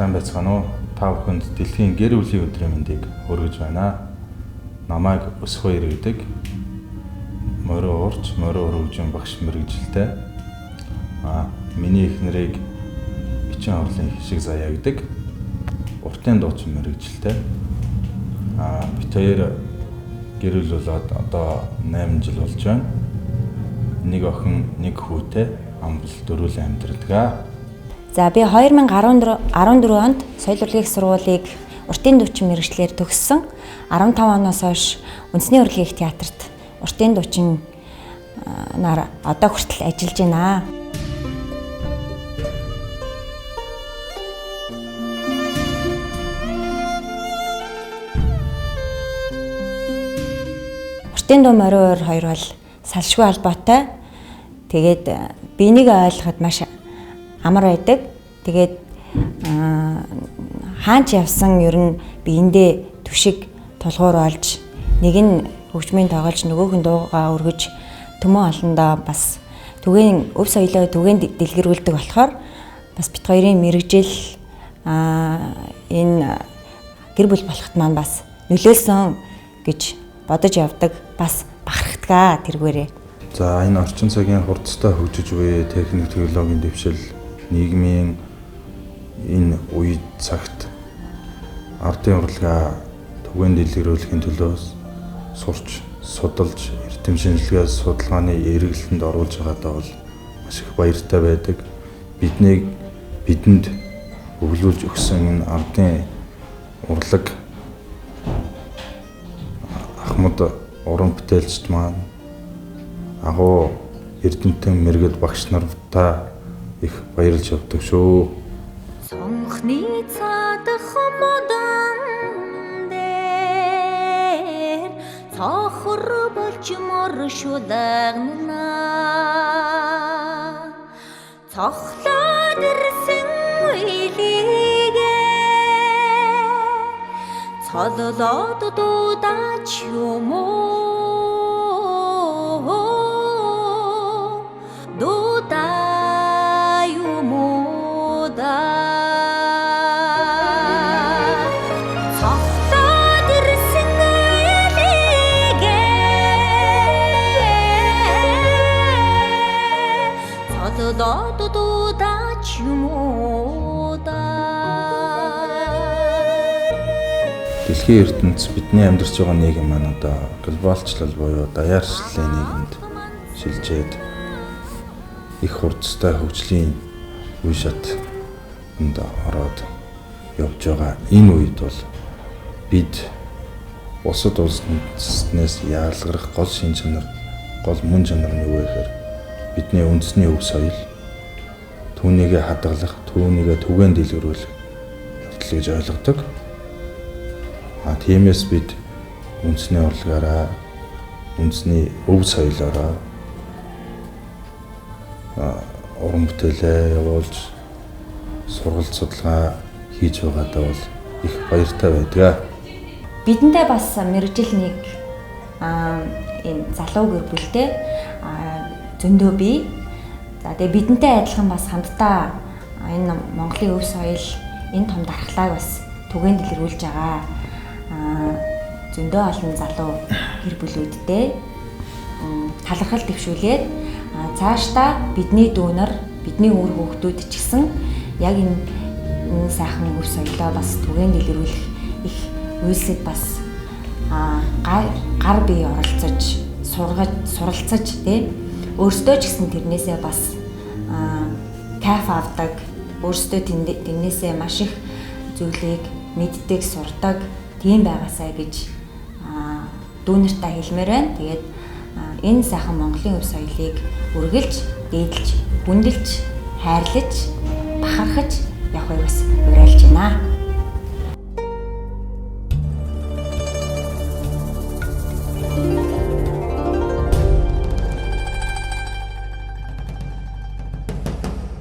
сайн байцгаана уу? Та бүхэнд дэлхийн гэр бүлийн өдрийн мэндийг хүргэж байна. Намайг Өсхбаяр гэдэг морин уурч, морин өргөжин багш мэргэжилтэй. Миний эхнэрийг Бичин хурлын Хишиг Заяа гэдэг уртын дуучин мэргэжилтэй. Бид хоёр гэр бүл болоод одоо 8 жил болж байна. Нэг охин, нэг хүүтэй амбал дөрвөлэн амьдардаг. За би 2014 онд соёл урлагийн сургуулийг уртын дуучин мэргэжлэр төгссөн. 15 оноос хойш Үндэсний урлагийн их театрт уртын дуучин нар одоо хүртэл ажиллаж байна. Уртын дуу морин уур хоёр бол салшгүй холбоотой. Тэгээд биенийг ойлгоход маш амар байдаг. Тэгээд хаач явсан ер нь биендээ түшиг тулгуур олж нэг нь хөгжмийн тоглож нөгөөх нь дуугаа өргөж төмөн олондоо бас түгээн өв соёлоо түгээн дэлгэрүүлдэг болохоор бас бит хоёрын мэрэгжил энэ гэр бүл болоход маань бас нөлөөлсөн гэж бодож явдаг. Бас бахархдаг тэргээрээ. За энэ орчин цагийн хурцтай хөгжиж буй техник технологийн дэвшил нийгмийн энэ үе цагт ардын урлагаа түгээн дэлгэрүүлэхийн төлөө сурч, судалж, эрдэм шинжилгээ судалгааны эргэлтэнд оруулж байгаадаа бол маш их баяртай байдаг. Бидэнд өглүүлж өгсөн энэ ардын урлаг ахмад уран бүтээлчд маань агуу эрдэмтэн мэргэд багш нартай их баярлж явдаг шүү. Сонхны цадах модан дээр цохор болж мор шулагна цохлоод ирсэн үеигээ цололоод дуудаач юм уу Дэлхийн ертөнц бидний амьдарч байгаа нийгэм маань одоо глобалчлал буюу даяарчлалын нийгэмд шилжээд их хурцтай хөгжлийн үе шатанд ороод явж байгаа. Энэ үед бол бид бусад улснаас яалгарах гол шин чанар, гол мөн чанар нь юу вэ гэхээр бидний үндэсний өв соёл, түүнийгээ хадгалах, түүнийгээ түгээн дэлгэрүүлэх явдал гэж ойлгодог. Тиймээс бид үндэсний урлагаараа, үндэсний өв соёлоороо уран бүтээлээ явуулж сургалт судалгаа хийж байгаадаа бол их баяртай байдаг. Бидэнтэй бас мэргэжил нэг энэ залуу гэр бүлтэй зөндөө бий. За тэгээ бидэнтэй адилхан бас хамтдаа энэ Монголын өв соёл, энэ том дархлааг бас түгээн дэлгэрүүлж байгаа. Зөндөө олон залуу гэр бүлүүдтэй талархал дэвшүүлээд цаашдаа бидний дүүнер, бидний үр хүүхдүүд ч гэсэн яг энэ сайхан өв соёлоо бас түгээн дэлгэрүүлэх их үйлсэд бас гар бие оролцож, суралцаж тий өөрсдөө ч гэсэн тэрнээсээ бас кайф авдаг, өөрсдөө тэрнээсээ маш их зүйлийг мэддэг, сурдаг тийм байгаасай гэж дүүнертаа хэлмээр байна. Тэгээд энэ сайхан Монголын өв соёлыг үргэлж, дээдлж, хүндэлж, хайрлаж, бахархаж явахыг бас уриалж байна.